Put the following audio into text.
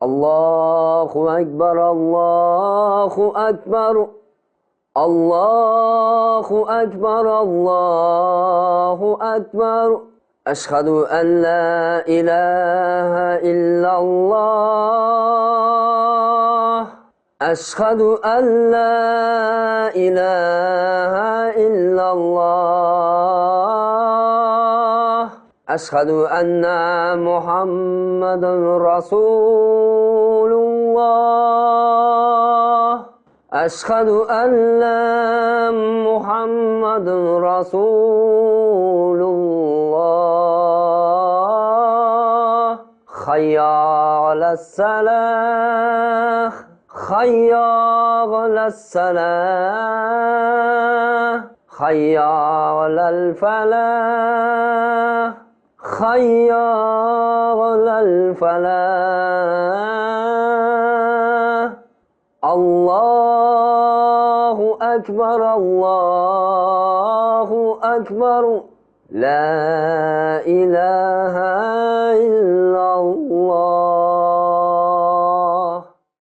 الله أكبر الله أكبر الله أكبر الله أكبر. أشهد أن لا إله إلا الله. أشهد أن لا إله إلا الله. أشهد أن محمد رسول الله. أشهد أن محمد رسول الله. حي على الصلاة حي على الصلاة حي على الفلاح حي على الفلاح. الله أكبر الله أكبر. لا إله